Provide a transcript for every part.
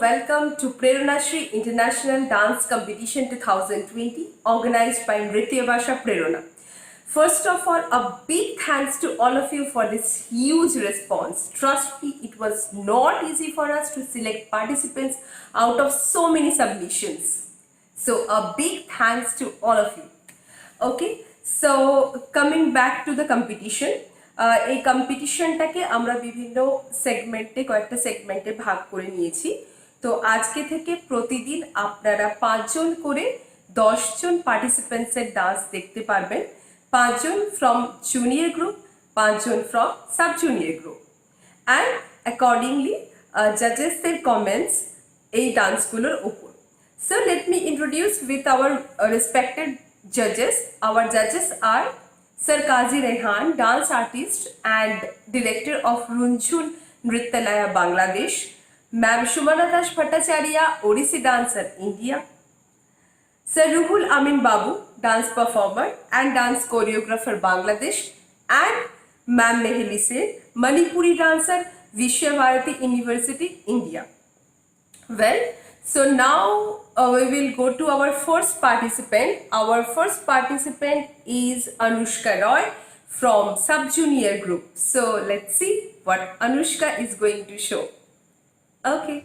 welcome to Prerana International Dance Competition 2020 organized by Nritya Bhasha Prerana. First of all, a big thanks to all of you for this huge response. Trust me, it was not easy for us to select participants out of so many submissions. So a big thanks to all of you. Okay, so coming back to the competition. এই কম্পিটিশনটাকে আমরা বিভিন্ন কয়েকটা সেগমেন্টে ভাগ করে নিয়েছি। তো আজকে থেকে প্রতিদিন আপনারা 5 জন করে 10 জন পার্টিসিপেন্টসের ডান্স দেখতে পারবেন। 5 জন ফ্রম জুনিয়র গ্রুপ, 5 জন from sub junior group, and accordingly জাজেসদের কমেন্টস এই ডান্সগুলোর উপর। So let me introduce with our respected judges. Our judges are Sir Qazi Rehan, dance artist and director of Runjhun Nrityalaya, Bangladesh. Ma'am Shumana Das Bhattacharya, Odissi dancer, India. Sir Ruhul Amin Babu, dance performer and dance choreographer, Bangladesh. And Ma'am Meheli Sen, Manipuri dancer, Vishwabharati University, India. Well, so now we will go to our first participant. Our first participant is Anushka Roy from Sub-Junior Group. So let's see what Anushka is going to show. Okay.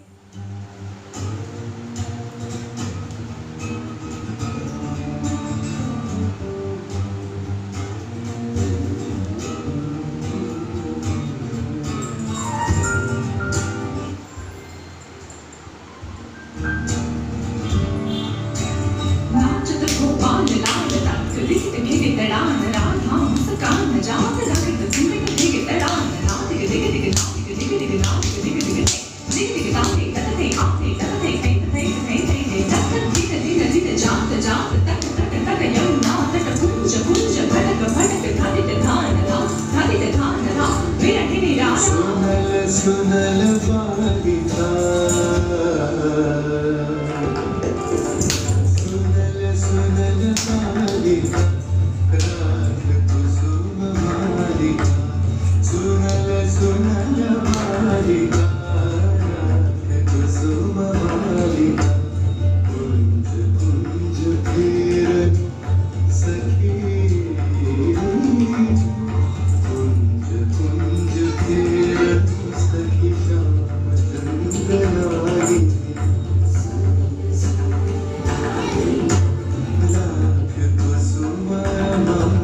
सुनल बालिका सुनल बालिका राग कुसुम मालिका सुनल बालिका राग कुसुम मालिका कुंज कुंज फिर सखी कुंज कुंज फिर सखी श्याम चंद्रनारी लाख कुसुम मालिका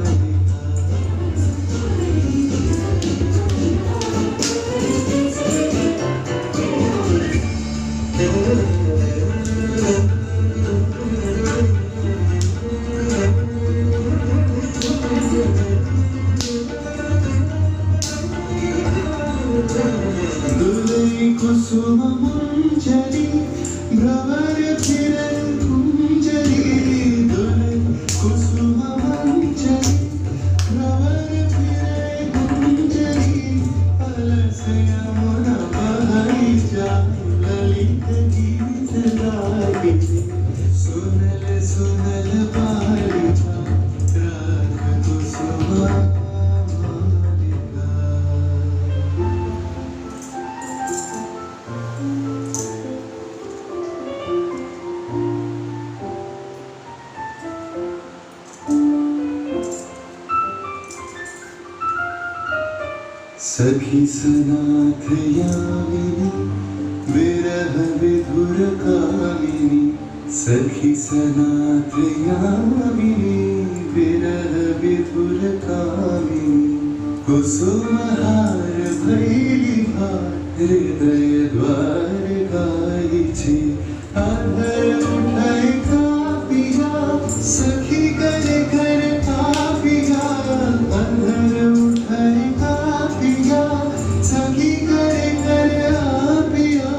दुलई कुसुम मंजरी भ्रवर किरण कुंजरी दुलई कुसुम मंजरी भ्रवर किरण कुंजरी अलस यमुना बहई जाए ललित गीत गाए सुनल सुनल बालिका राग कुसुम मालिका। सखी सनाथ यामिनी विरह विधुर कामिनी सखी सनाथ यामिनी विरह विधुर कामिनी कुसुम हार भैली भार हृदय द्वार गाई छे आधर उठाई कापिया सखी करे घर कापिया आधर उठाई कापिया सखी करे घर कापिया।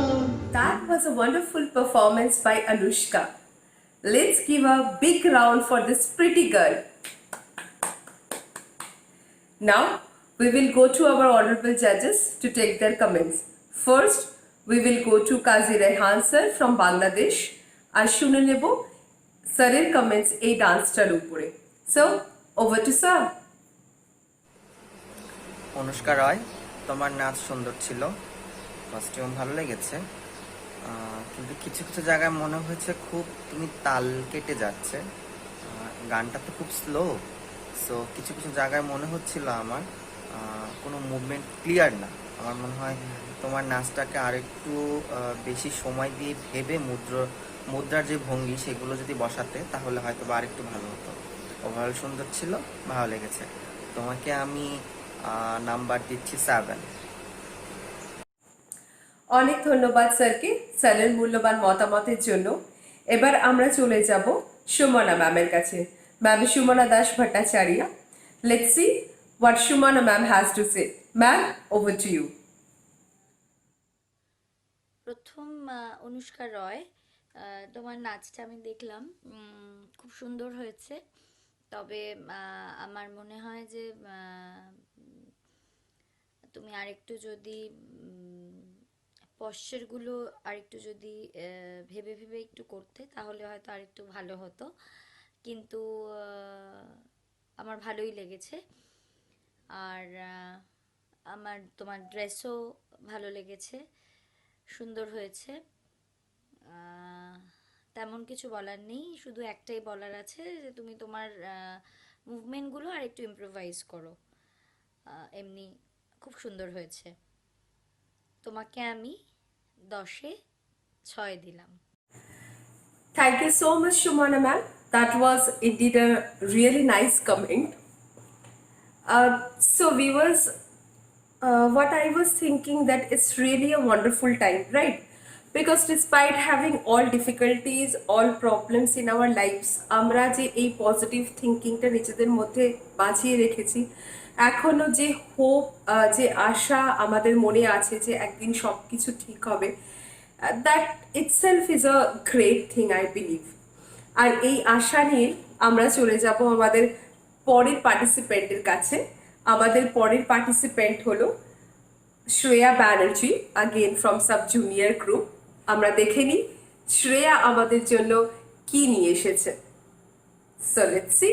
That was a wonderful performance by Anushka. Let's give a big round for this pretty girl. Now we will go to our honorable judges to take their comments. First, we will go to Qazi Rehan sir from Bangladesh. আর শুনে নেব স্যারের comments এই ডান্সটার উপরে। So, over to sir. Anushka রয়, তোমার নাচ সুন্দর ছিল, costume ভালো লেগেছে, কিন্তু কিছু কিছু জায়গায় মনে হয়েছে খুব তুমি তাল কেটে যাচ্ছে। গানটা তো খুব স্লো, সো কিছু কিছু জায়গায় মনে হচ্ছিল আমার কোনো মুভমেন্ট ক্লিয়ার না। আমার মনে হয় তোমার নাচটাকে আরেকটু বেশি সময় দিয়ে ভেবে মুদ্রার যে ভঙ্গি সেগুলো যদি বসাতে তাহলে হয়তো বা আরেকটু ভালো হতো। ওভারঅল সুন্দর ছিল, ভালো লেগেছে। তোমাকে আমি নাম্বার দিচ্ছি 7। অনেক ধন্যবাদ স্যারকে স্যারের মূল্যবান মতামতের জন্য। এবার আমরা চলে যাব সুমনা ম্যামের কাছে। Ma'am Sumana Das Bhattacharya. Let's see what Sumana ma'am has to say. Ma'am, over to you. প্রথম অনুষ্কা রয়, তোমার নাচটা আমি দেখলাম, খুব সুন্দর হয়েছে। তবে আমার মনে হয় যে তুমি আরেকটু যদি পশ্চারগুলো আরেকটু যদি ভেবে ভেবে একটু করতে তাহলে হয়তো আরেকটু ভালো হতো। কিন্তু আমার ভালোই লেগেছে। আর আমার তোমার ড্রেসও ভালো লেগেছে, সুন্দর হয়েছে। তেমন কিছু বলার নেই, শুধু একটাই বলার আছে যে তুমি তোমার মুভমেন্টগুলো আর একটু ইমপ্রোভাইজ করো। এমনি খুব সুন্দর হয়েছে। তোমাকে আমি 10-এ 6 দিলাম। Thank you so much, Shumana ma'am. That was indeed a really nice comment. So viewers, what I was thinking that it's really a wonderful time, right? Because despite having all difficulties, all problems in our lives, আমরা যে এই positive থিঙ্কিংটা নিজেদের মধ্যে বাঁচিয়ে রেখেছি, এখনো যে hope, যে আশা আমাদের মনে আছে যে একদিন সব কিছু ঠিক হবে, that itself is a great thing, I believe. আর এই আশা নিয়ে আমরা চলে যাব আমাদের পরের পার্টিসিপেন্টের কাছে। আমাদের পরের পার্টিসিপেন্ট হলো Shreya Banerjee, again from sub junior group. আমরা দেখে নিই শ্রেয়া আমাদের জন্য কি নিয়ে এসেছে। So let's see.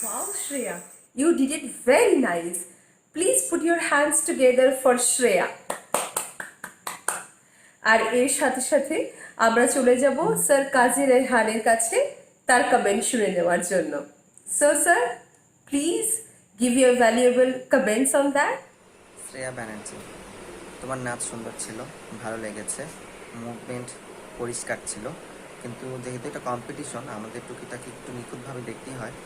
Wow, Shreya, you did it very nice. Please put your hands together for Shreya. আর এর সাথে সাথে আমরা চলে যাব স্যার কাজী রেহানের কাছে তার কমেন্ট শুনে নেওয়ার জন্য। So sir, please give your valuable comments on that. Shreya Banerjee, তোমার নাচ সুন্দর ছিল, ভালো লেগেছে, মুভমেন্ট পরিষ্কার ছিল, কিন্তু যেহেতু এটা কম্পিটিশন আমাদের টুকিটাকি একটু নিখুঁতভাবে দেখতেই হয়।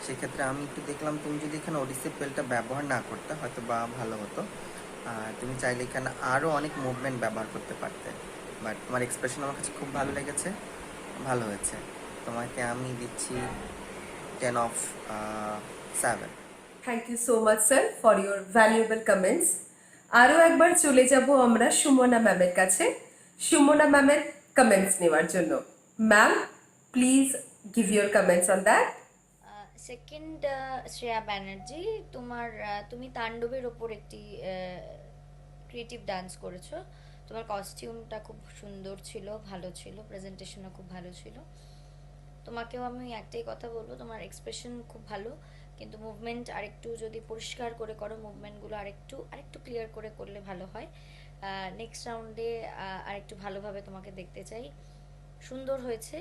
সেক্ষেত্রে আমি একটু দেখলাম তুমি যদি এখানে ওডিসি পেলটা ব্যবহার না করতে হয়তো বা ভালো হতো। আর তুমি চাইলে এখানে আরও অনেক মুভমেন্ট ব্যবহার করতে পারতে, বাট তোমার এক্সপ্রেশন আমার কাছে খুব ভালো লেগেছে, ভালো হয়েছে। তোমাকে আমি দিচ্ছি 10/7। Thank you so much sir for your valuable comments. আরও একবার চলে যাব আমরা সুমনা ম্যামের কাছে সুমনা ম্যামের কমেন্টস নেওয়ার জন্য। Ma'am, please give your comments on that. Second Shreya Banerjee, তুমি তাণ্ডবের ওপর একটি ক্রিয়েটিভ ডান্স করেছো। তোমার কস্টিউমটা খুব সুন্দর ছিল, ভালো ছিল, প্রেজেন্টেশনও খুব ভালো ছিল। তোমাকেও আমি একটাই কথা বলবো, তোমার এক্সপ্রেশন খুব ভালো, কিন্তু মুভমেন্ট আরেকটু যদি পরিষ্কার করে করো, মুভমেন্টগুলো আরেকটু ক্লিয়ার করে করলে ভালো হয়। নেক্সট রাউন্ডে আরেকটু ভালোভাবে তোমাকে দেখতে চাই। সুন্দর হয়েছে,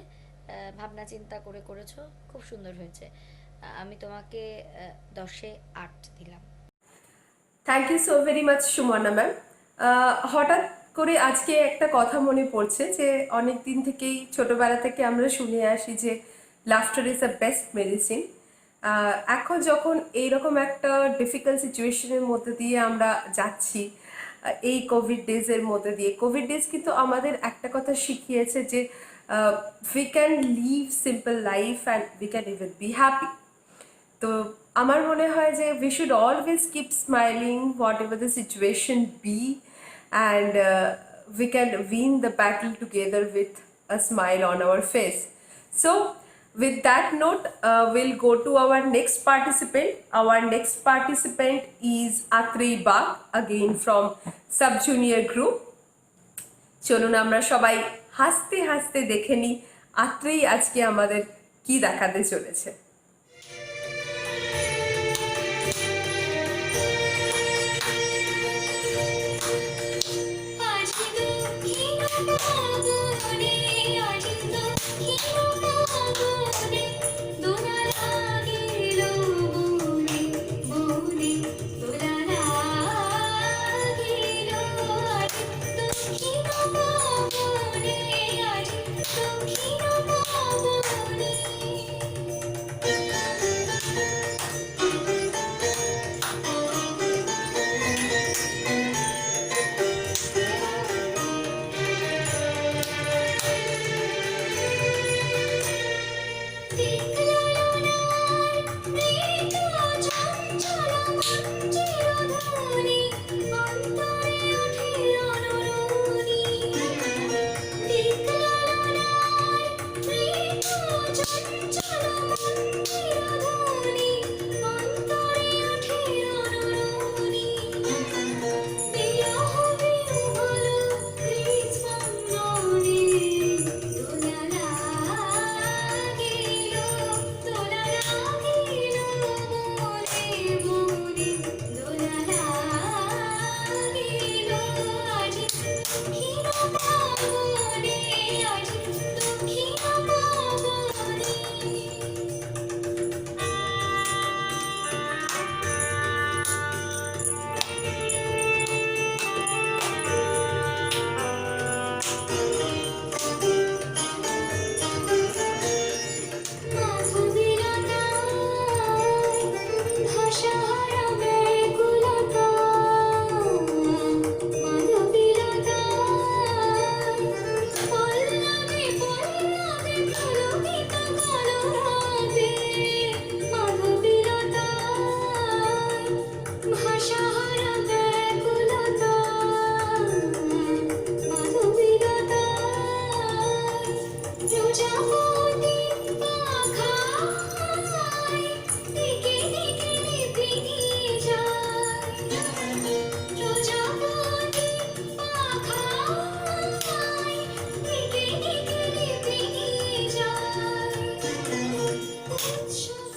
ভাবনা চিন্তা করে করেছো, খুব সুন্দর হয়েছে। আমি তোমাকে 10/8 দিলাম। Thank you so very much Sumana ma'am. হঠাৎ করে আজকে একটা কথা মনে পড়ছে যে অনেক দিন থেকেই ছোটোবেলা থেকে আমরা শুনে আসি যে laughter is the best medicine. এখন যখন এইরকম একটা ডিফিকাল্ট সিচুয়েশনের মধ্যে দিয়ে আমরা যাচ্ছি, এই কোভিড ডেজের মধ্যে দিয়ে, কোভিড ডেজ কিন্তু আমাদের একটা কথা শিখিয়েছে যে we can live simple life and we can even be happy. তো আমার মনে হয় যে we should always keep smiling whatever the situation be, and we can win the battle together with a smile on our face. So with that note, we'll go to our next participant. Our next participant is Atri Bag, again from Sub Junior Group. চলুন আমরা সবাই হাসতে হাসতে দেখে নিই আত্রেই আজকে আমাদের কি দেখাতে চলেছে।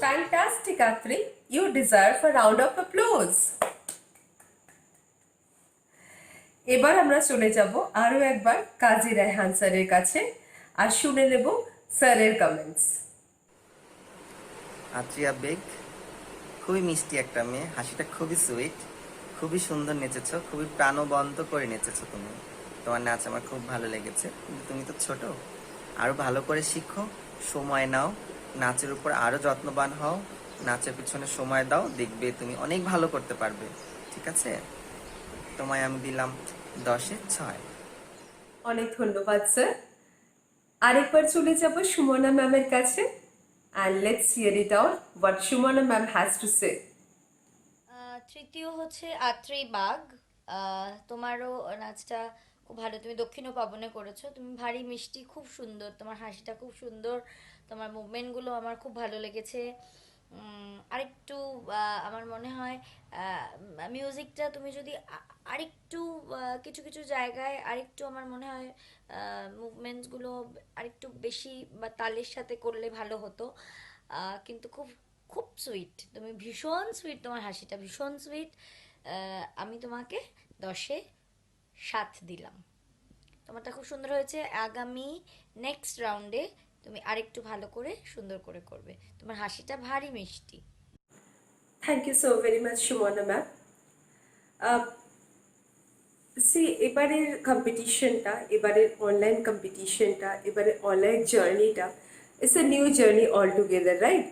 Fantastic Katri, you deserve a round of applause. এবার আমরা চলে যাব আরও একবার কাজী রায়হান স্যারের কাছে আর শুনে নেব স্যারের কমেন্টস। আত্রিয়া বেগ খুবই মিষ্টি একটা মেয়ে, হাসিটা খুবই সুইট, খুবই সুন্দর নেচেছো, খুবই প্রাণবন্ত করে নেচেছো তুমি। তোমার নাচ আমার খুব ভালো লেগেছে, কিন্তু তুমি তো ছোট, আরো ভালো করে শিখো, সময় নাও, নাচের উপর আরো যত্নবান হও, নাচের পিছনে সময় দাও, দেখবে তুমি অনেক ভালো করতে পারবে। ঠিক আছে, তোমায় আমি দিলাম 10-এ 6। অনেক ধন্যবাদ স্যার। আরেকবার চলে যাব সুমনা ম্যামের কাছে and let's hear it out what Shumana ma'am has to say. তৃতীয় হচ্ছে আত্রেই বাঘ। তোমারও নাচটা খুব ভালো, তুমি দক্ষিণ পাবনে করেছো, তুমি ভারী মিষ্টি, খুব সুন্দর, তোমার হাসিটা খুব সুন্দর, তোমার মুভমেন্টগুলো আমার খুব ভালো লেগেছে। আরেকটু আমার মনে হয় মিউজিকটা তুমি যদি আরেকটু কিছু কিছু জায়গায় আরেকটু আমার মনে হয় মুভমেন্টসগুলো আরেকটু বেশি বা তালের সাথে করলে ভালো হতো। কিন্তু খুব খুব সুইট, তুমি ভীষণ সুইট, তোমার হাসিটা ভীষণ সুইট। আমি তোমাকে 10-এ 7 দিলাম। তোমারটা খুব সুন্দর হয়েছে। আগামী নেক্সট রাউন্ডে তুমি আরেকটু ভালো করে সুন্দর করে করবে, তোমার হাসিটা ভারী মিষ্টি। Thank you so very much Sumana ma'am. এবারের কম্পিটিশনটা, এবারের অনলাইন কম্পিটিশনটা, এবারের অনলাইন জার্নিটা it's a new journey all together, right?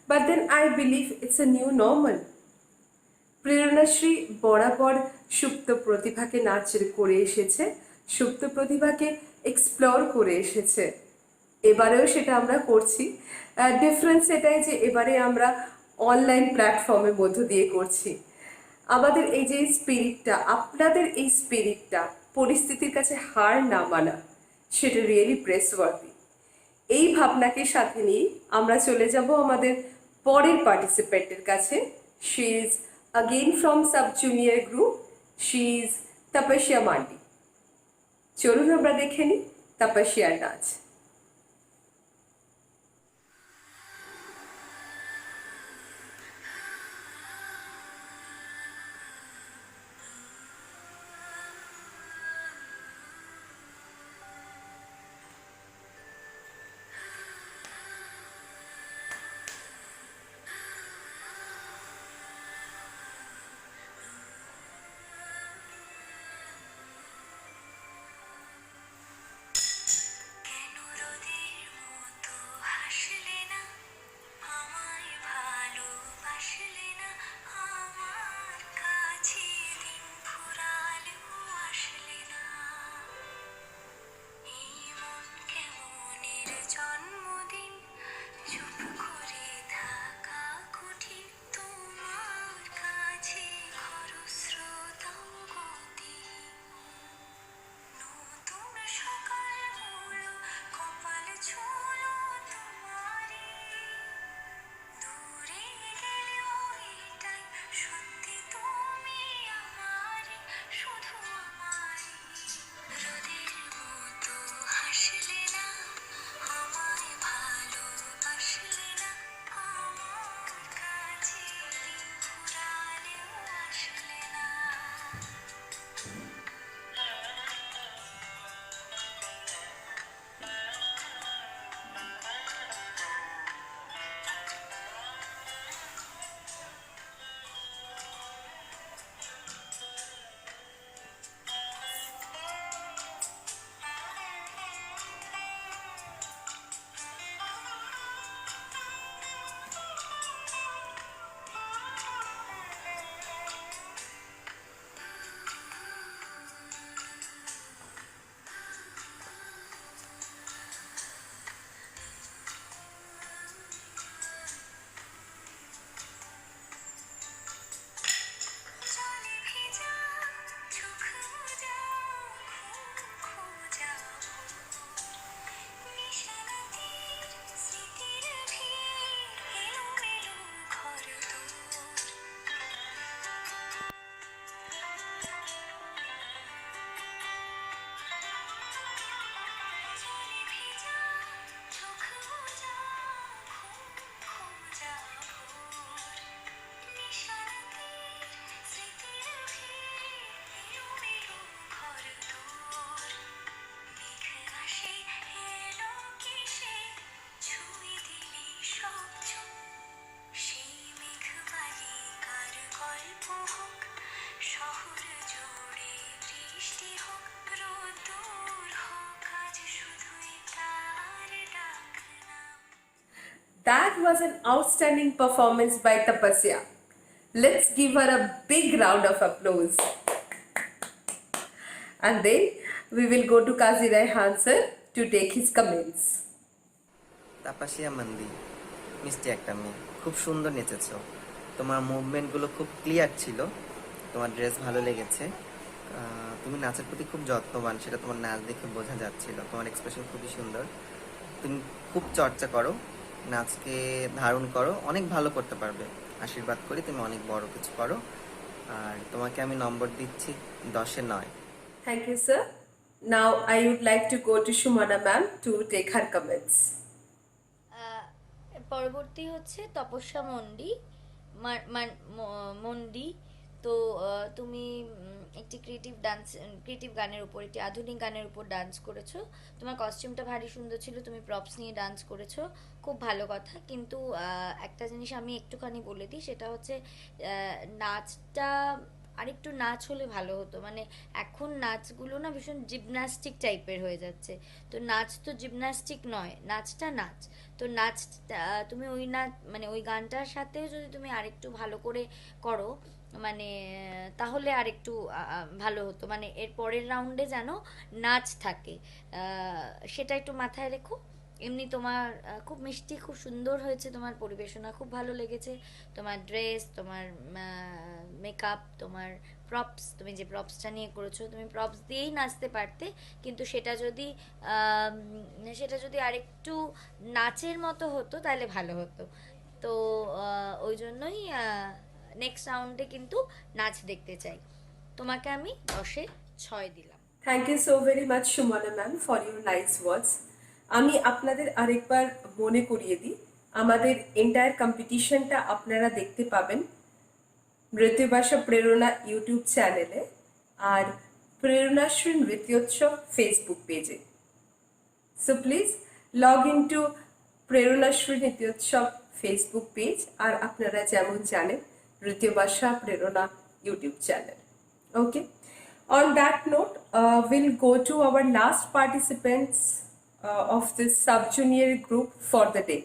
But then I believe it's a new normal. প্রেরণাশ্রী বরাবর সুপ্ত প্রতিভাকে নাচের করে এসেছে, সুপ্ত প্রতিভাকে এক্সপ্লোর করে এসেছে। এবারেও সেটা আমরা করছি। ডিফারেন্স এটাই যে এবারে আমরা অনলাইন প্ল্যাটফর্মের মধ্য দিয়ে করছি। আমাদের এই যে স্পিরিটটা, আপনাদের এই স্পিরিটটা, পরিস্থিতির কাছে হার না মানা, সেটা রিয়েলি প্রেসওয়ার্দি। এই ভাবনাকে সাথে নিয়ে আমরা চলে যাব আমাদের পরের পার্টিসিপেন্টের কাছে। She is again from sub junior group, she is Tapasya Mandi. চলুন আমরা দেখে নিই তাপসিয়ার নাচ। কেন That was an outstanding performance by Tapasya. Let's give her a big round of applause. And then we will go to Kazi Raihan sir to take his comments. তাপাসিয়া মন্দি মিষ্টি একটা মেয়ে, খুব সুন্দর নেচেছো। তোমার মুভমেন্টগুলো খুব ক্লিয়ার ছিল, তোমার ড্রেস ভালো লেগেছে। তুমি নাচের প্রতি খুব যত্নবান, সেটা তোমার নাচ দেখে বোঝা যাচ্ছিল। তোমার এক্সপ্রেশন খুবই সুন্দর। তুমি খুব চর্চা করো, নাচকে ধারণ করো, অনেক ভালো করতে পারবে। আশীর্বাদ করি তুমি অনেক বড় কিছু করো। আর তোমাকে আমি নম্বর দিচ্ছি 10-এ 9। Thank you, sir. Now I would like to go to Shumana ma'am to take her comments. পরবর্তী হচ্ছে তপস্যা মন্ডি। তো তুমি একটি ক্রিয়েটিভ গানের উপর, একটি আধুনিক গানের উপর ডান্স করেছো। তোমার কস্টিউমটা ভারী সুন্দর ছিল, তুমি প্রপস নিয়ে ডান্স করেছো, খুব ভালো কথা। কিন্তু একটা জিনিস আমি একটুখানি বলে দিই, সেটা হচ্ছে নাচটা আরেকটু নাচ হলে ভালো হতো। মানে এখন নাচগুলো না ভীষণ জিমন্যাস্টিক টাইপের হয়ে যাচ্ছে। তো নাচ তো জিমন্যাস্টিক নয়, নাচটা নাচ। তো নাচটা তুমি ওই নাচ মানে ওই গানটার সাথেও যদি তুমি আরেকটু ভালো করে করো, মানে তাহলে আরেকটু ভালো হতো। মানে এর পরের রাউন্ডে যেন নাচ থাকে, সেটা একটু মাথায় রেখো। এমনি তোমার খুব মিষ্টি, খুব সুন্দর হয়েছে, তোমার পরিবেশনা খুব ভালো লেগেছে। তোমার ড্রেস, তোমার মেকআপ, তোমার প্রপস, তুমি যে প্রপসটা নিয়ে করেছো, তুমি প্রপস দিয়েই নাচতে পারতে। কিন্তু সেটা যদি আরেকটু নাচের মতো হতো তাহলে ভালো হতো। তো ওই জন্যই নেক্সট রাউন্ডে কিন্তু নাচ দেখতে চাই। তোমাকে আমি 10-এ 6 দিলাম। Thank you so very much Shumana ma'am for your nice words. আমি আপনাদের আরেকবার মনে করিয়ে দিই, আমাদের এন্টায়ার কম্পিটিশনটা আপনারা দেখতে পাবেন নৃত্যভাষা প্রেরণা ইউটিউব চ্যানেলে আর প্রেরণাশ্রী নৃত্যোৎসব ফেসবুক পেজে। So please log in to Preranashree Nrityotsav Facebook page আর আপনারা যেমন জানেন Nrityabhasha Prerana YouTube channel. Okay, on that note we'll go to our last participants of this sub-junior group for the day,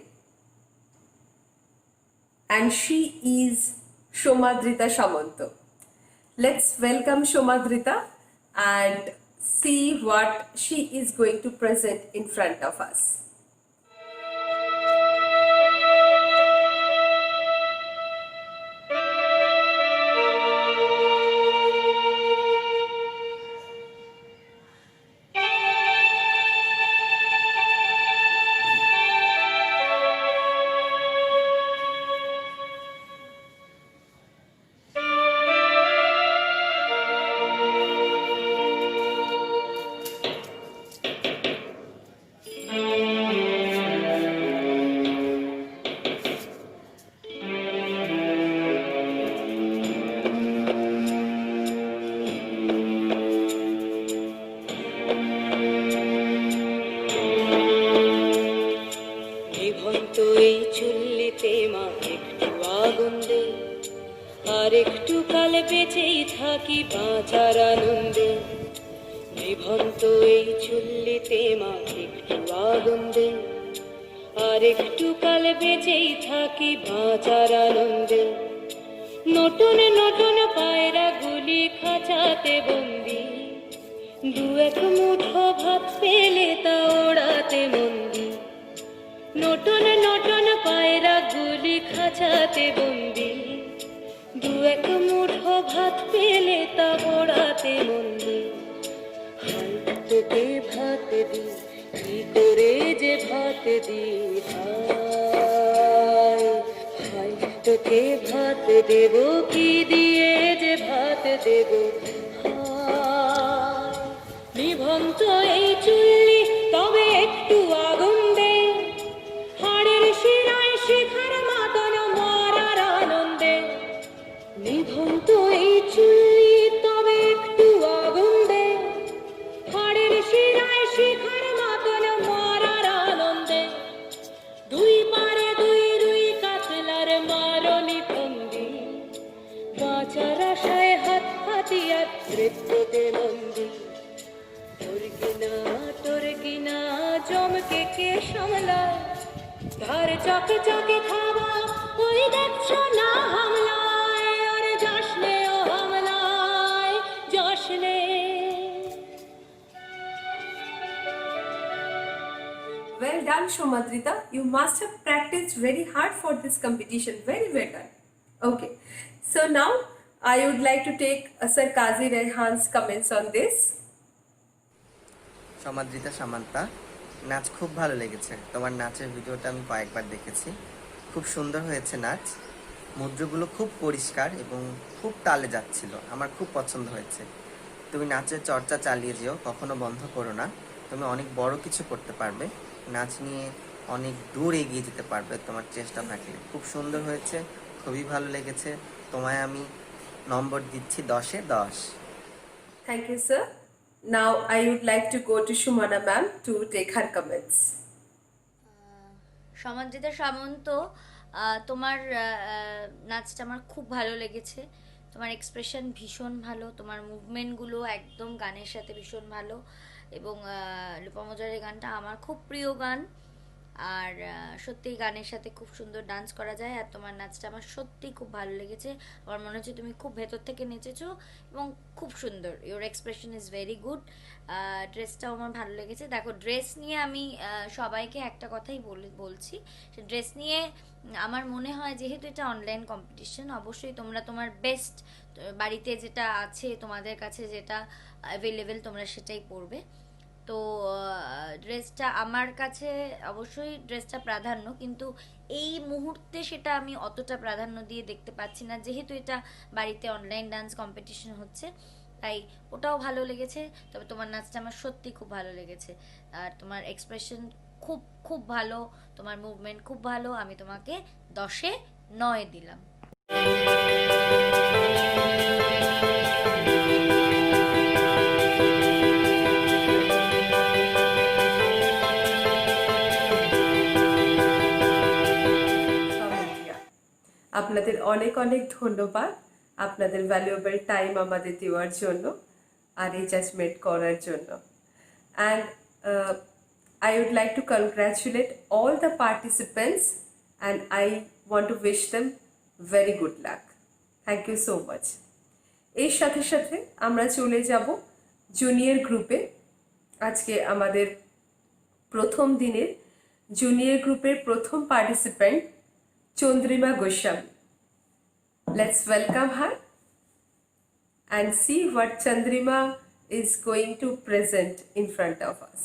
and she is Shomadrita Shamanto. Let's welcome Shomadrita and see what she is going to present in front of us. একটু কাল বেঁচেই থাকি বাঁচার আনন্দে, নিভন্ত এই চুল্লিতে মা একটু আগুন দে। আর একটু কাল বেঁচেই থাকি বাঁচার আনন্দে, নতুন নতুন পায়রা গুলি খাঁচাতে বন্দি, দু এক মুঠো ভাত পেলে তা ওড়াতে মন্দি। নতুন নতুন পায়রা গুলি খাঁচাতে বন্দি, দু এক মুঠো ভাত পেলে তা ওড়াতে মন্দি। হাই তোকে ভাত দি, কি করে যে ভাত দি, হাই হাই তোকে ভাত দেব, কি দিয়ে যে ভাত দেব। হাই নিভন্ত এই চুল্লি তবে একটু আগুন দে, হাড়ের শিরায় শিখার মাতন মরার আনন্দে। নিভন্ত এই চুল্লি তবে একটু আগুন দে, হাড়ের শিরায় শিখার মাতন মরার আনন্দে। দুই পারে দুই রুই কাতলার মারনি ফন্দি, বাঁচার আশায় হাত হাতিয়ার নৃত্যতে মন্দি। তোর কিনা জমকে কে সামলায়, ঘর চকচকে খাওয়া ওই দেখছো না হামলায় আর জশ্নে ও হামলায় জশ্নে Well done, Shomadrita. You must have practiced very hard for this competition. Very well done. Okay. So now I would like to take Sir Qazi Rehan's comments on this. সমাদৃতা Samanta, নাচ খুব ভালো লেগেছে। তোমার নাচের ভিডিওটা আমি কয়েকবার দেখেছি, খুব সুন্দর হয়েছে নাচ। মুদ্রাগুলো খুব পরিষ্কার এবং খুব তালে যাচ্ছিল, আমার খুব পছন্দ হয়েছে। তুমি নাচের চর্চা চালিয়ে যেও, কখনো বন্ধ করো না। তুমি অনেক বড় কিছু করতে পারবে, নাচ নিয়ে অনেক দূর এগিয়ে যেতে পারবে তোমার চেষ্টা থাকলে। খুব সুন্দর হয়েছে, খুবই ভালো লেগেছে। তোমায় আমি নম্বর দিচ্ছি 10-এ 10। Thank you, sir. Now I would like to go to Shumana ma'am to take her comments. সমাদৃতা সামন্ত, তোমার নাচটা আমার খুব ভালো লেগেছে। তোমার এক্সপ্রেশন ভীষণ ভালো, তোমার মুভমেন্টগুলো একদম গানের সাথে ভীষণ ভালো। এবং লোপামুদ্রার গানটা আমার খুব প্রিয় গান। আর সত্যিই গানের সাথে খুব সুন্দর ডান্স করা যায়। আর তোমার নাচটা আমার সত্যিই খুব ভালো লেগেছে। আমার মনে হচ্ছে তুমি খুব ভেতর থেকে নেচেছো এবং খুব সুন্দর। Your expression is very good. ড্রেসটাও আমার ভালো লেগেছে। দেখো, ড্রেস নিয়ে আমি সবাইকে একটা কথাই বলছি, ড্রেস নিয়ে আমার মনে হয় যেহেতু এটা অনলাইন কম্পিটিশন, অবশ্যই তোমরা তোমার বেস্ট বাড়িতে যেটা আছে, তোমাদের কাছে যেটা অ্যাভেলেবেল, তোমরা সেটাই পরবে। তো ড্রেসটা আমার কাছে অবশ্যই ড্রেসটা প্রাধান্য, কিন্তু এই মুহূর্তে সেটা আমি অতটা প্রাধান্য দিয়ে দেখতে পাচ্ছি না, যেহেতু এটা বাড়িতে অনলাইন ডান্স কম্পিটিশন হচ্ছে। তাই ওটাও ভালো লেগেছে, তবে তোমার নাচটা আমার সত্যি খুব ভালো লেগেছে। আর তোমার এক্সপ্রেশন খুব খুব ভালো, তোমার মুভমেন্ট খুব ভালো। আমি তোমাকে 10-এ 9 দিলাম। আপনাদের অনেক অনেক ধন্যবাদ আপনাদের ভ্যালুয়েবল টাইম আমাদের দেওয়ার জন্য আর এই জাজমেন্ট করার জন্য। And I would like to congratulate all the participants and I want to wish them very good luck. Thank you so much. এর সাথে সাথে আমরা চলে যাব জুনিয়র গ্রুপে। আজকে আমাদের প্রথম দিনের জুনিয়র গ্রুপের প্রথম participant Chandrima Goswami. Let's welcome her and see what Chandrima is going to present in front of us.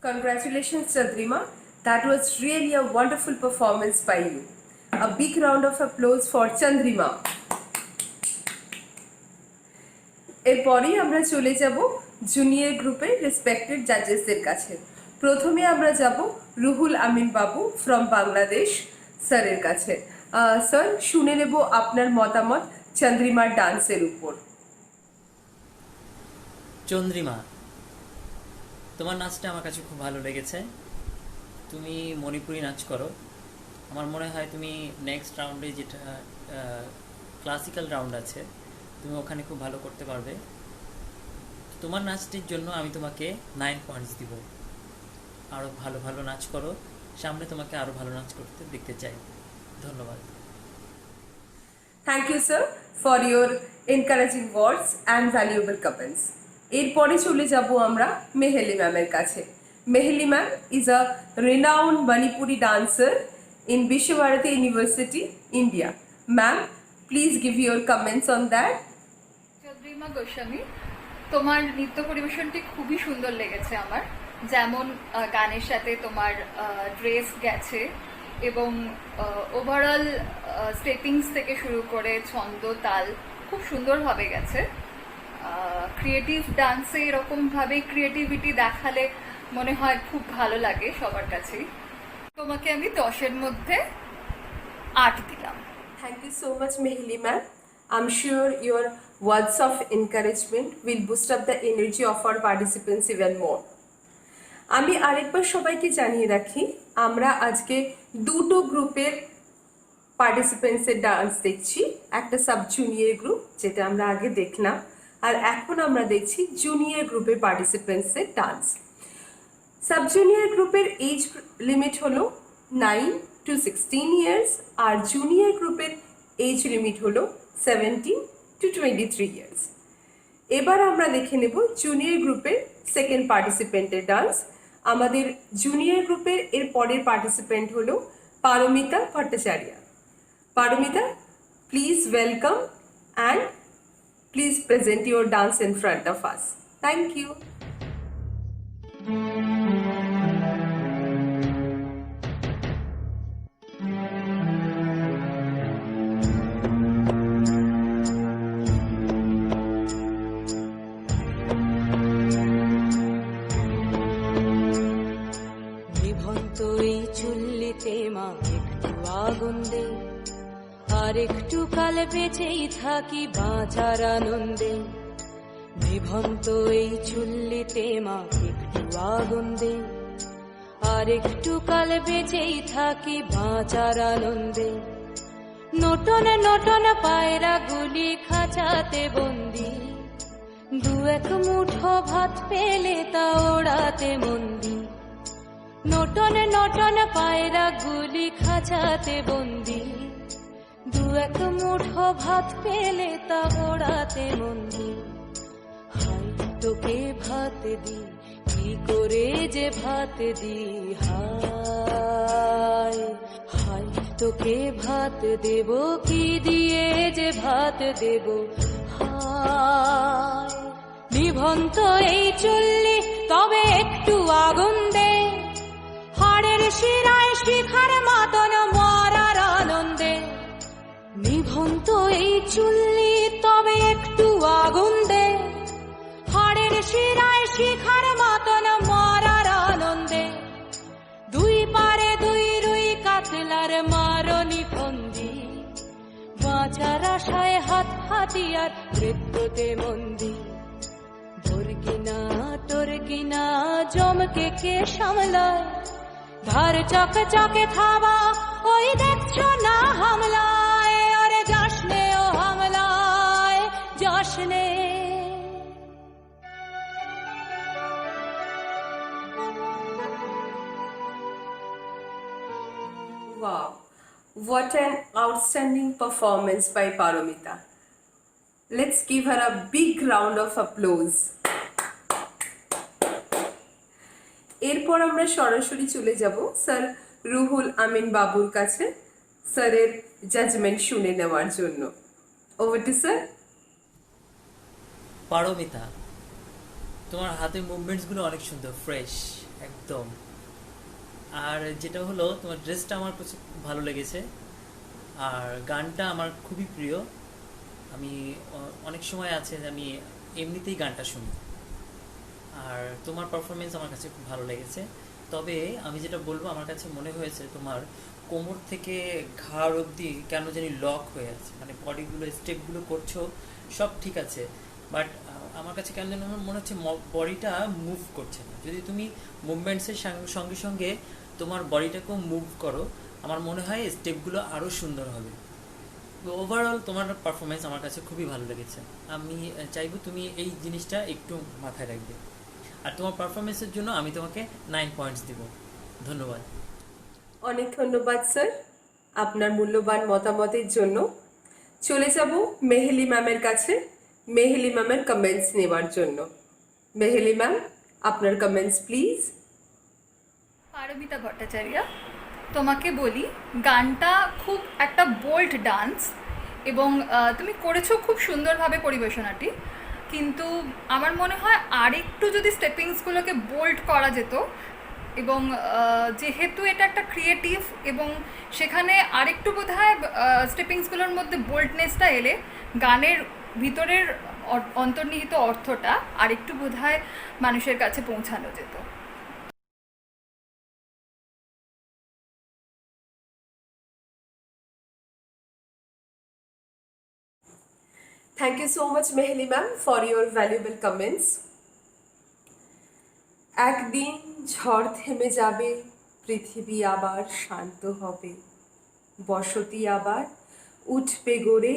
Congratulations, Chandrima. That was really a wonderful performance by you. A big round of applause for Chandrima. এরপরেই আমরা চলে যাব junior গ্রুপের respected জাজেসদের কাছে। প্রথমে আমরা যাব রুহুল আমিন বাবু from Bangladesh স্যারের কাছে। স্যার, শুনে নেব আপনার মতামত চন্দ্রিমার ডান্সের উপর। চন্দ্রিমা, তোমার নাচটা আমার কাছে খুব ভালো লেগেছে। তুমি মণিপুরি নাচ করো। আমার মনে হয় তুমি নেক্সট রাউন্ডে যেটা ক্লাসিক্যাল রাউন্ড আছে, তুমি ওখানে খুব ভালো করতে পারবে। তোমার নাচটির জন্য আমি তোমাকে 9 পয়েন্টস দিব। আরও ভালো ভালো নাচ করো, সামনে তোমাকে আরও ভালো নাচ করতে দেখতে চাই। ধন্যবাদ। Thank you sir for your encouraging words and valuable comments. এরপরে চলে যাব আমরা মেহেলি ম্যামের কাছে। Meheli ma'am is a renowned Manipuri dancer in Visvabharati university, India. Ma'am, please give your comments on that. Chandrima Goswami, তোমার নৃত্য পরিবেশনটি খুবই সুন্দর লেগেছে আমার। যেমন গানের সাথে তোমার ড্রেস গেছে এবং ওভারঅল স্টেপিংস থেকে শুরু করে ছন্দ তাল খুব সুন্দরভাবে গেছে। ক্রিয়েটিভ ডান্সে এরকমভাবে ক্রিয়েটিভিটি দেখালে মনে হয় খুব ভালো লাগে সবার কাছেই। তোমাকে আমি 10-এর মধ্যে 8 দিলাম। Thank you so much, Mehili ma'am. I'm sure your words of encouragement will boost up the energy of our participants even more. আমি আরেকবার সবাইকে জানিয়ে রাখি, আমরা আজকে দুটো গ্রুপের পার্টিসিপেন্টসের ডান্স দেখছি। একটা সাব জুনিয়র গ্রুপ, যেটা আমরা আগে দেখলাম, আর এখন আমরা দেখছি জুনিয়র গ্রুপের পার্টিসিপেন্টসের ডান্স। সাব জুনিয়র গ্রুপের এজ লিমিট হলো 9 to 16 ইয়ার্স, আর জুনিয়র গ্রুপের এজ লিমিট হলো 17 to 23 ইয়ার্স। এবার আমরা দেখে নেব জুনিয়র গ্রুপের সেকেন্ড পার্টিসিপেন্টের ডান্স। আমাদের জুনিয়র গ্রুপের এর পরের পার্টিসিপেন্ট হলো Paromita Bhattacharya. Paromita, please welcome and please present your dance in front of us. Thank you. নিভন্ত এই চুল্লিতে মা একটু আগুন দে, আর একটু কাল বেঁচেই থাকি বাঁচার আনন্দে। নিভন্ত এই চুল্লিতে মা একটু আগুন দে, আর একটু কাল বেঁচেই থাকি বাঁচার আনন্দে। নটন নটন পায়রা গুলি খাঁচাতে বন্দি, দু এক মুঠো ভাত পেলে তা ওড়াতে মন্দি। নটন নটন পায়রা গুলি খাঁচাতে বন্দি, দু এক মুঠো ভাত পেলে তা ওড়াতে মন্দি। হাই তোকে ভাত দি, কি করে যে ভাত দি, হায় হাই তোকে ভাত দেব, কি দিয়ে যে ভাত দেব, হায়। নিভন্ত এই চুল্লি তবে একটু আগুন দে, হাড়ের শিরায় শিখার মাতন মরার আনন্দে। নিভন্ত এই চুল্লি তবে একটু আগুন দে, হাড়ের শিরায় শিখার মাতন মরার আনন্দে। দুই পারে দুই রুই কাতলার মারনি ফন্দি, বাঁচার আশায় হাত হাতিয়ার মৃত্যুতে মন্দি। তোর কিনা জমকে কে সামলায়, ধার চক চকে থাবা ওই দেখছো না হামলায়। আরে যাসনে ও হামলায় যাসনে। Wow, what an outstanding performance by Paramita. Let's give her a big round of applause. এরপর আমরা সরাসরি চলে যাব স্যার রুহুল আমিন বাবুর কাছে স্যারের জাজমেন্ট শুনে নেওয়ার জন্য। Over two sir. পারমিতা, তোমার হাতের মুভমেন্টসগুলো অনেক সুন্দর, ফ্রেশ, একদম। আর যেটা হলো তোমার ড্রেসটা আমার কাছে খুব ভালো লেগেছে, আর গানটা আমার খুবই প্রিয়। আমি অনেক সময় আছে যে আমি এমনিতেই গানটা শুনি, আর তোমার পারফরমেন্স আমার কাছে খুব ভালো লেগেছে। তবে আমি যেটা বলবো, আমার কাছে মনে হয়েছে তোমার কোমর থেকে ঘাড় অবধি কেন জানি লক হয়ে আছে, মানে বডিগুলো স্টেপগুলো করছো সব ঠিক আছে, বাট আমার কাছে কেন যেন আমার মনে হচ্ছে বডিটা মুভ করছে না। যদি তুমি মুভমেন্টসের সঙ্গে সঙ্গে তোমার বডিটাকেও মুভ করো, আমার মনে হয় স্টেপগুলো আরও সুন্দর হবে। ওভারঅল তোমার পারফরমেন্স আমার কাছে খুবই ভালো লেগেছে। আমি চাইবো তুমি এই জিনিসটা একটু মাথায় রাখবে, আর তোমার পারফরমেন্সের জন্য আমি তোমাকে 9 পয়েন্টস দিব। ধন্যবাদ। অনেক ধন্যবাদ স্যার আপনার মূল্যবান মতামতের জন্য। চলে যাব মেহেলি ম্যামের কাছে মেহেলি ম্যামের কমেন্টস নেওয়ার জন্য। মেহেলি ম্যাম, আপনার কমেন্টস প্লিজ। পারমিতা ভট্টাচার্য, তোমাকে বলি, গানটা খুব একটা বোল্ড ডান্স এবং তুমি করেছো খুব সুন্দরভাবে পরিবেশনাটি, কিন্তু আমার মনে হয় আরেকটু যদি স্টেপিংসগুলোকে বোল্ড করা যেত, এবং যেহেতু এটা একটা ক্রিয়েটিভ এবং সেখানে আরেকটু বোধহয় স্টেপিংসগুলোর মধ্যে বোল্ডনেসটা এলে গানের ভিতরের অন্তর্নিহিত অর্থটা আরেকটু বোধহয় মানুষের কাছে পৌঁছানো যেত। Thank you so much Mehli ma'am for your valuable comments. একদিন ঝড় থেমে যাবে, পৃথিবী আবার শান্ত হবে, বসতি আবার উঠবে গড়ে,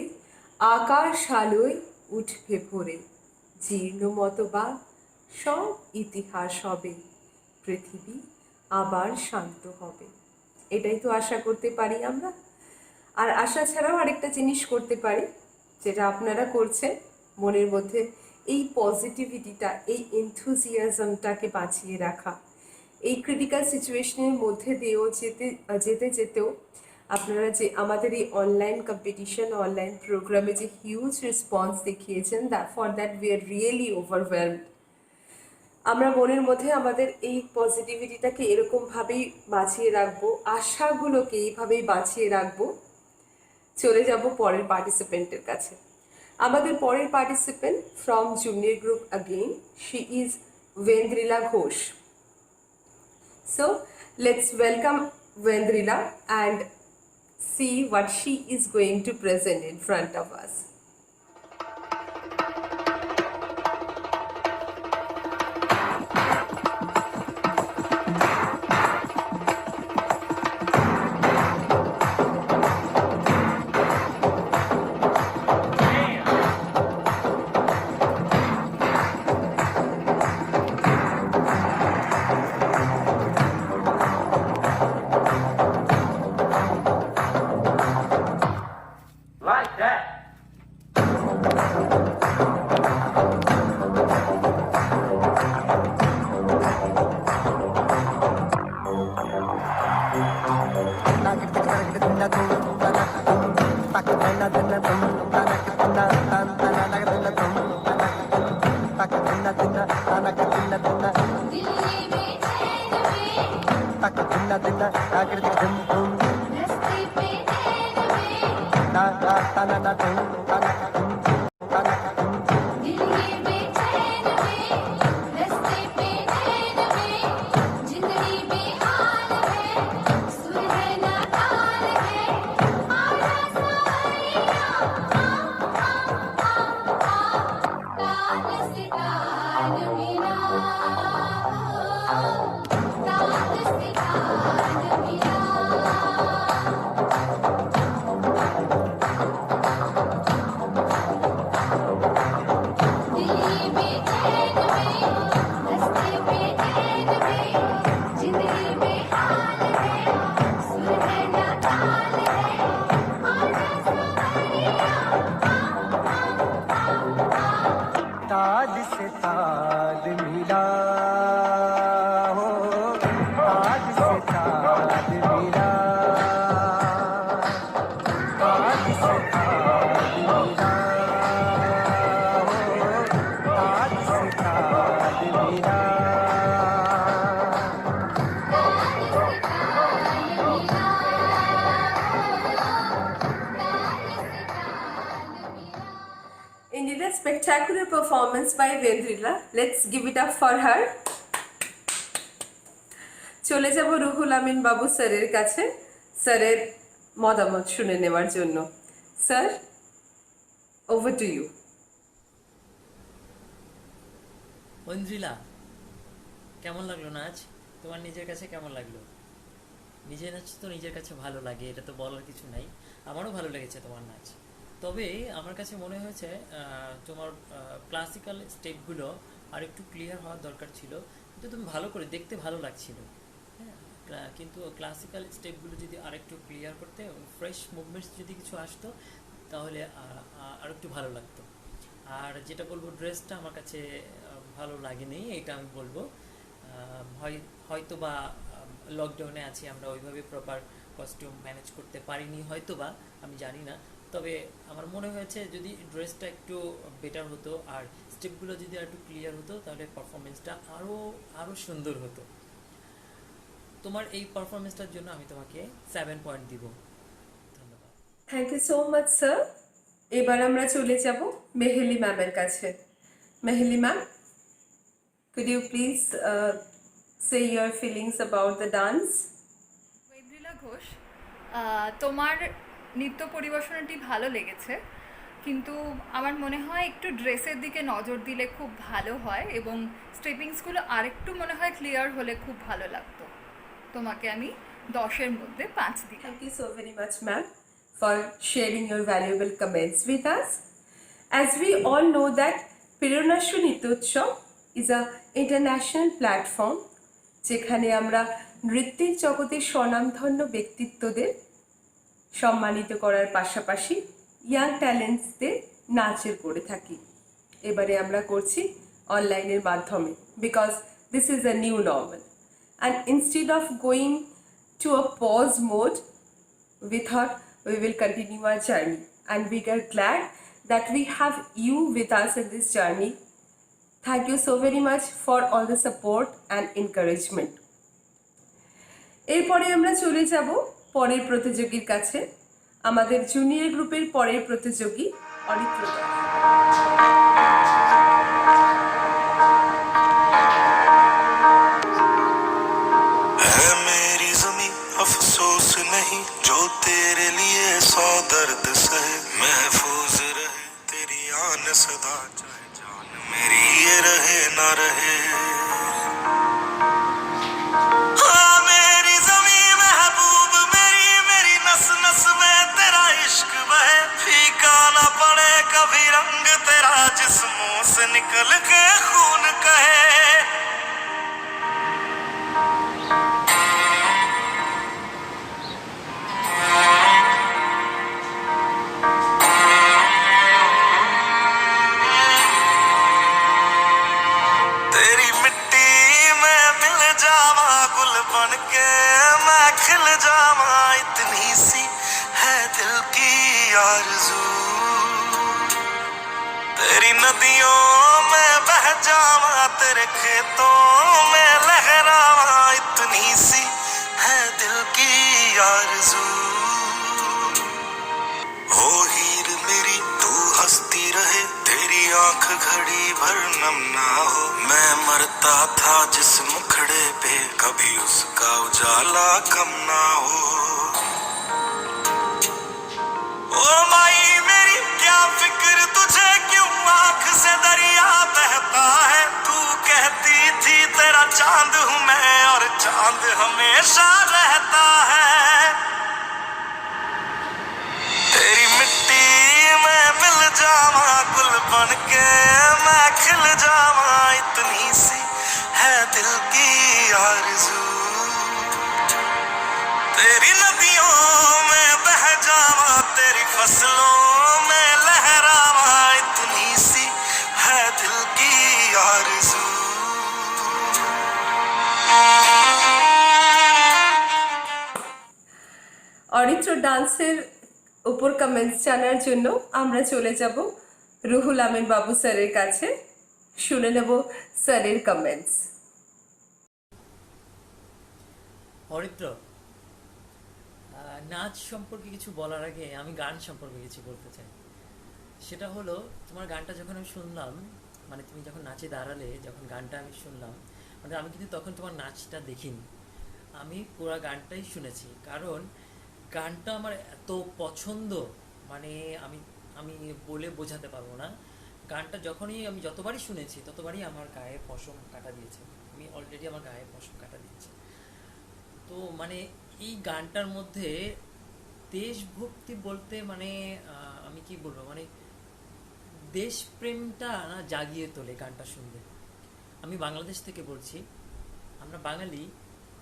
আকাশ আলোয় উঠবে ভরে, জীর্ণ মতবা সব ইতিহাস হবে, পৃথিবী আবার শান্ত হবে। এটাই তো আশা করতে পারি আমরা। আর আশা ছাড়াও আরেকটা জিনিস করতে পারি, যেটা আপনারা করছেন, মনের মধ্যে এই পজিটিভিটিটা, এই এনথুজিয়াজমটাকে বাঁচিয়ে রাখা। এই ক্রিটিক্যাল সিচুয়েশনের মধ্যে দিয়েও যেতেও আপনারা যে আমাদের এই অনলাইন কম্পিটিশন, অনলাইন প্রোগ্রামে যে হিউজ রেসপন্স দেখিয়েছেন, for that we are really overwhelmed. আমরা মনের মধ্যে আমাদের এই পজিটিভিটিটাকে এরকমভাবেই বাঁচিয়ে রাখবো, আশাগুলোকে এইভাবেই বাঁচিয়ে রাখবো। চলে যাব পরের পার্টিসিপেন্টের কাছে। আমাদের পরের participant from junior group again, she is Vendrila Ghosh. So let's welcome Vendrila and see what she is going to present in front of us. ताज से ताज मिला हो, ताज से ताज मिला, ताज से ताज मिला हो, ताज से ताज मिला। a spectacular performance by Vendrila. Let's give it up for her. চলে যাব রুহুল আমিন বাবু স্যারের কাছে স্যারের মতামত শুনে নেওয়ার জন্য। Sir, over to you. Aindrila, কেমন লাগলো নাচ? তোমার নিজের কাছে কেমন লাগলো? নিজের নাচ তো নিজের কাছে ভালো লাগে, এটা তো বলার কিছু নাই। আমারও ভালো লেগেছে তোমার নাচ। তবে আমার কাছে মনে হয়েছে তোমার ক্লাসিক্যাল স্টেপগুলো আর একটু ক্লিয়ার হওয়ার দরকার ছিল, কিন্তু তুমি ভালো করে দেখতে ভালো লাগছিল। হ্যাঁ, কিন্তু ক্লাসিক্যাল স্টেপগুলো যদি আর একটু ক্লিয়ার করতে, ফ্রেশ মুভমেন্টস যদি কিছু আসতো, তাহলে আর একটু ভালো লাগতো। আর যেটা বলবো, ড্রেসটা আমার কাছে ভালো লাগেনি, এটা আমি বলবো। হয়তো বা লকডাউনে আছি, আমরা ওইভাবে প্রপার কস্টিউম ম্যানেজ করতে পারিনি, হয়তো বা, আমি জানি না। তবে আমার মনে হয়েছে যদি ড্রেসটা একটু বেটার হতো আর স্টেপগুলো যদি আর একটু ক্লিয়ার হতো, তাহলে পারফরমেন্সটা আরও সুন্দর হতো। তোমার এই পারফরমেন্সটার জন্য আমি তোমাকে 7 পয়েন্ট দিব। ধন্যবাদ। Thank you so much sir. এবার আমরা চলে যাব মেহেলি ম্যামের কাছে। Meheli ma'am, could you please say your feelings about the dance? Aindrila Ghosh, তোমার নৃত্য পরিবেশনাটি ভালো লেগেছে, কিন্তু আমার মনে হয় একটু ড্রেসের দিকে নজর দিলে খুব ভালো হয় এবং স্টেপিংসগুলো আরেকটু মনে হয় ক্লিয়ার হলে খুব ভালো লাগতো। তোমাকে আমি 10-এর মধ্যে 5 দিলাম। Thank you so very much, ma'am, for sharing your valuable comments with us. As we all know that Pirunashri Nityotshav is a international platform যেখানে আমরা নৃত্যের জগতের স্বনামধন্য ব্যক্তিত্বদের সম্মানিত করার পাশাপাশি ইয়াং ট্যালেন্টসদের নাচের করে থাকি। এবারে আমরা করছি অনলাইনের মাধ্যমে, because this is a new normal, and instead of going to a pause mode, we thought we will continue our journey, and we are glad that we have you with us in this journey. Thank you so very much for all the support and encouragement. এরপরে আমরা চলে যাব পরের প্রতিযোগীর কাছে, আমাদের junior গ্রুপের পরের প্রতিযোগী অরিত্র দাস। है मेरी ज़मीं अफसोस नहीं जो तेरे लिए 100 दर्द सहे, महफूज रहे तेरी आन सदा, चाहे जान मेरी ये रहे ना रहे। हाँ मेरी ज़मीं महबूब मेरी, मेरी नस नस में तेरा इश्क बहे, फीका ना पड़े कभी रंग तेरा जिस्मों से निकल के खून कहे। तेरी मिट्टी में मिल जावा गुल बन के मैं खिल जावा, इतनी सी है दिल की आरज़ू। तेरी नदियों में बह जावा तेरे खेतों में लहरावा, इतनी सी है दिल की आरज़ू। हो हीर मेरी तू हंसती रहे, तेरी आंख घड़ी भर नम ना हो, मैं मरता था जिस मुखड़े पे कभी उसका उजाला कम ना हो। ओ माई मेरी क्या फिक्र तुझे, क्यों आंख से दरिया बहता है, तू कहती थी तेरा चांद हूँ मैं और चांद हमेशा रहता है। तेरी मिट्टी में मिल जावा गुल बन के मैं खिल जावा, इतनी सी है दिल की आरज़ू। तेरी नदियों में बह जावा तेरी फसलों में लहरावा, इतनी सी है दिल की आरज़ू। অরিত্র ডান্সের উপর কমেন্টস জানার জন্য আমরা চলে যাব রুহুল আমিন বাবু স্যারের কাছে, শুনে নেব স্যারের কমেন্টস। অরিত্র, নাচ সম্পর্কে কিছু বলার আগে আমি গান সম্পর্কে কিছু বলতে চাই। সেটা হলো তোমার গানটা যখন আমি শুনলাম, মানে তুমি যখন নাচে দাঁড়ালে, যখন গানটা আমি শুনলাম, মানে আমি কিন্তু তখন তোমার নাচটা দেখিনি, আমি পুরো গানটাই শুনেছি। কারণ গানটা আমার এত পছন্দ, মানে আমি আমি বলে বোঝাতে পারবো না। গানটা যখনই আমি যতবারই শুনেছি ততবারই আমার গায়ে পশম কাটা দিয়েছে, আমি অলরেডি আমার গায়ে পশম কাটা দিয়েছে। তো মানে এই গানটার মধ্যে দেশভক্তি বলতে মানে আমি কি বলবো, মানে দেশপ্রেমটা না জাগিয়ে তোলে গানটা শুনলে। আমি বাংলাদেশ থেকে বলছি, আমরা বাঙালি,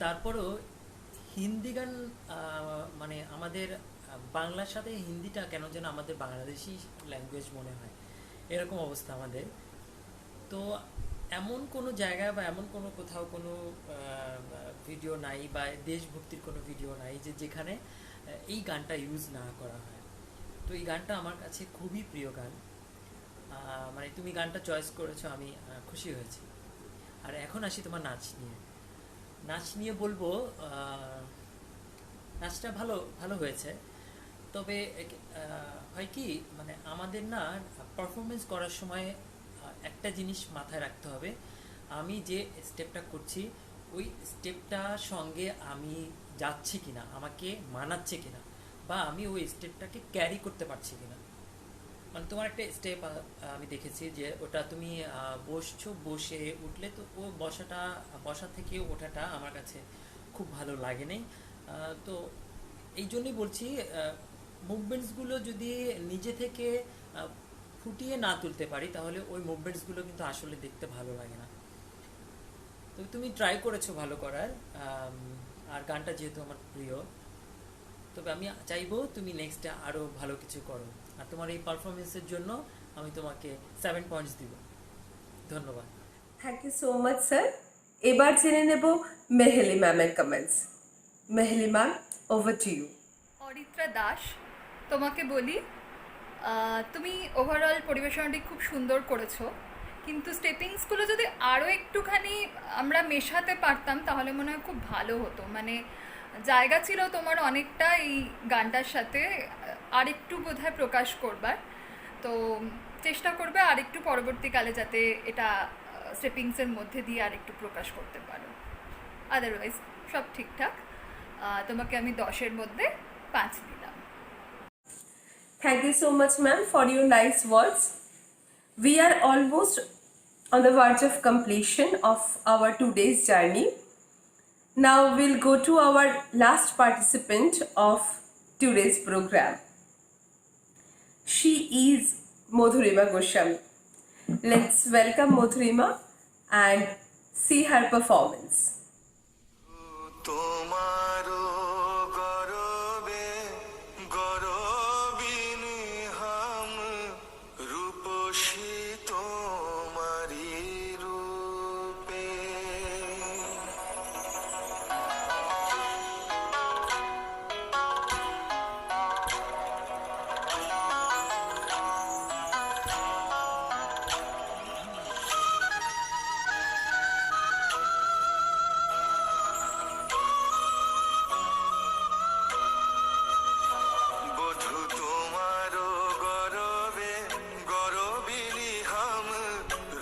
তারপরেও হিন্দি গান মানে আমাদের বাংলার সাথে হিন্দিটা কেন যেন আমাদের বাংলাদেশি ল্যাঙ্গুয়েজ মনে হয়, এরকম অবস্থা আমাদের। তো এমন কোনো জায়গায় বা এমন কোনো কোথাও কোনো ভিডিও নাই বা দেশভক্তির কোনো ভিডিও নাই যে যেখানে এই গানটা ইউজ না করা হয়। তো এই গানটা আমার কাছে খুবই প্রিয় গান। মানে তুমি গানটা চয়েস করেছো, আমি খুশি হয়েছি। আর এখন আসি তোমার নাচ নিয়ে। নাচ নিয়ে বলবো, নাচটা ভালো ভালো হয়েছে, তবে হয় কি, মানে আমাদের না পারফরমেন্স করার সময় একটা জিনিস মাথায় রাখতে হবে, আমি যে স্টেপটা করছি ওই স্টেপটার সঙ্গে আমি যাচ্ছি কিনা, আমাকে মানাচ্ছে কিনা, বা আমি ওই স্টেপটাকে ক্যারি করতে পারছি কিনা। মানে তোমার একটা স্টেপ আমি দেখেছি যে ওটা তুমি বসছো, বসে উঠলে তো ও বসা থেকে ওঠাটা আমার কাছে খুব ভালো লাগে নাই। তো এই জন্যই বলছি, মুভমেন্টসগুলো যদি নিজে থেকে ফুটিয়ে না তুলতে পারি তাহলে ওই মুভমেন্টসগুলো কিন্তু আসলে দেখতে ভালো লাগে না। তো তুমি ট্রাই করেছো ভালো করার, আর গানটা যেহেতু আমার প্রিয়, তবে আমি চাইবো তুমি নেক্সটে আরও ভালো কিছু করো। আর তোমার এই পারফরমেন্সের জন্য আমি তোমাকে 7 পয়েন্টস দিব। ধন্যবাদ। Thank you so much sir. এবার জেনে নেব মেহেলি ম্যামের comments. Meheli ma'am, over to you. Aritra Das, তোমাকে বলি, তুমি ওভারঅল পরিবেশনাটি খুব সুন্দর করেছো, কিন্তু স্টেপিংসগুলো যদি আরও একটুখানি আমরা মেশাতে পারতাম তাহলে মনে হয় খুব ভালো হতো। মানে জায়গা ছিল তোমার অনেকটা এই গানটার সাথে আরেকটু বোধহয় প্রকাশ করবার, তো চেষ্টা করবে আরেকটু পরবর্তীকালে যাতে এটা স্টেপিংসের মধ্যে দিয়ে আরেকটু প্রকাশ করতে পারো। আদারওয়াইজ সব ঠিকঠাক। তোমাকে আমি 10-এর মধ্যে 5 দিলাম। Thank you so much, ma'am, for your nice words. We are almost on the verge of completion of our 2 days journey. Now we'll go to our last participant of today's program. She is Madhurima Goswami. Let's welcome Madhurima and see her performance. তোমারও গরবে গরবিনী হাম রূপসী তোমারি রূপে বধূ তোমারও গরবে গরবিনী হাম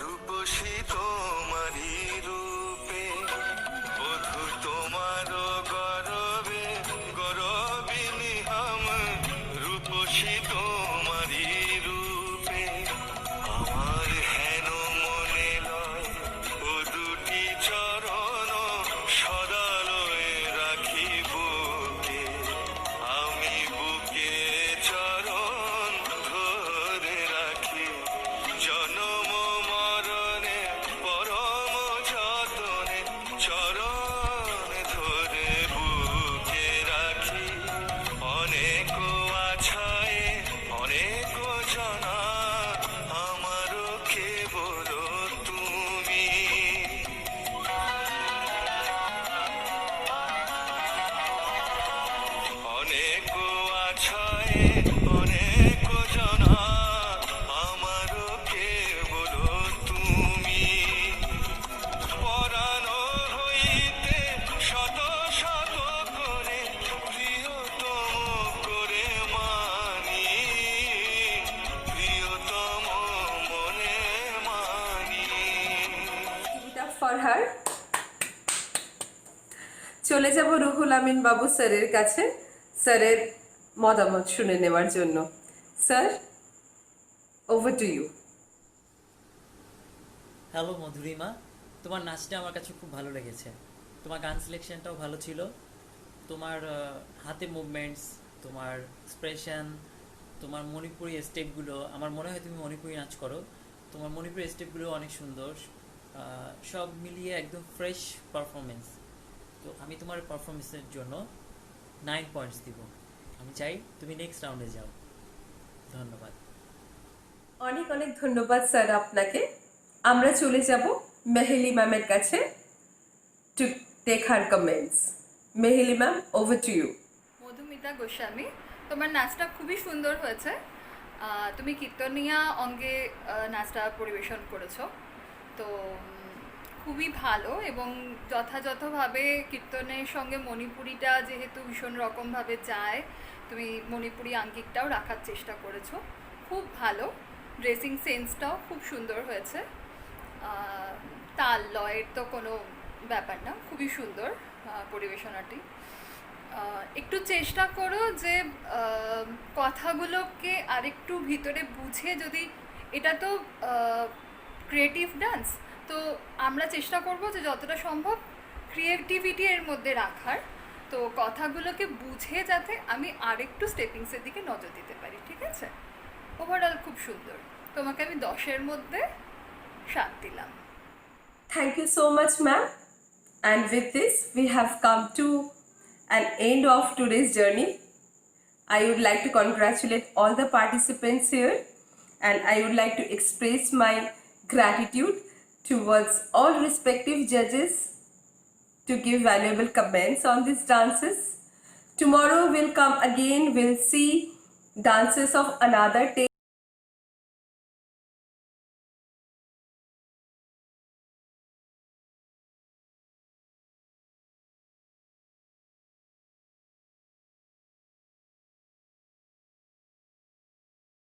রূপসী তোমারি রূপে বধূ তোমারও গরবে গরবিনী হাম রূপসী তোমারি রূপে আমার হেন মনে লয় ও দুটি চরণ সদালয়ে রাখি বুকে আমি বুকে চরণ ধরে রাখি জনম মরণে পরম যতনে চরণ ধরে বুকে রাখি অনেক আছায়ে অনেক her. চলে যাব রুহুল আমিন বাবু স্যারের কাছে স্যারের মতামত শুনে নেওয়ার জন্য। Sir, over to you. Hello Madhurima, তোমার নাচটা আমার কাছে খুব ভালো লেগেছে। তোমার গান সিলেকশনটাও ভালো ছিল। তোমার হাতে মুভমেন্টস, তোমার এক্সপ্রেশন, তোমার মণিপুরি স্টেপগুলো, আমার মনে হয় তুমি মণিপুরি নাচ করো। তোমার মণিপুরি স্টেপগুলো অনেক সুন্দর। সব মিলিয়ে একদম ফ্রেশ পারফরমেন্স। তো আমি তোমার পারফরমেন্সের জন্য 9 পয়েন্টস দিব। আমি চাই তুমি নেক্সট রাউন্ডে যাও। ধন্যবাদ। অনেক অনেক ধন্যবাদ স্যার আপনাকে। আমরা চলে যাব মেহেলি ম্যামের কাছে to take her comments. Meheli ma'am, over to you. Madhumita Goswami, তোমার নাচটা খুবই সুন্দর হয়েছে। তুমি কীর্তনিয়া অঙ্গে নাচটা পরিবেশন করেছো, তো খুবই ভালো এবং যথাযথভাবে কীর্তনের সঙ্গে মণিপুরিটা যেহেতু ভীষণ রকমভাবে যায়, তুমি মণিপুরি আঙ্গিকটাও রাখার চেষ্টা করেছো, খুব ভালো। ড্রেসিং সেন্সটাও খুব সুন্দর হয়েছে। তাল লয়ের তো কোনো ব্যাপার না, খুবই সুন্দর পরিবেশনাটি। একটু চেষ্টা করো যে কথাগুলোকে আরেকটু ভিতরে বুঝে, যদি এটা তো ক্রিয়েটিভ ডান্স, তো আমরা চেষ্টা করব যে যতটা সম্ভব ক্রিয়েটিভিটি এর মধ্যে রাখার। তো কথাগুলোকে বুঝে যাতে আমি আরেকটু স্টেপিংসের দিকে নজর দিতে পারি, ঠিক আছে? ওভারঅল খুব সুন্দর। তোমাকে আমি 10-এর মধ্যে 7 দিলাম। Thank you so much, ma'am. And with this, we have come to an end of today's journey. I would like to congratulate all the participants here, and I would like to express my gratitude towards all respective judges to give valuable comments on these dances. Tomorrow we'll come again, we'll see dances of another tale.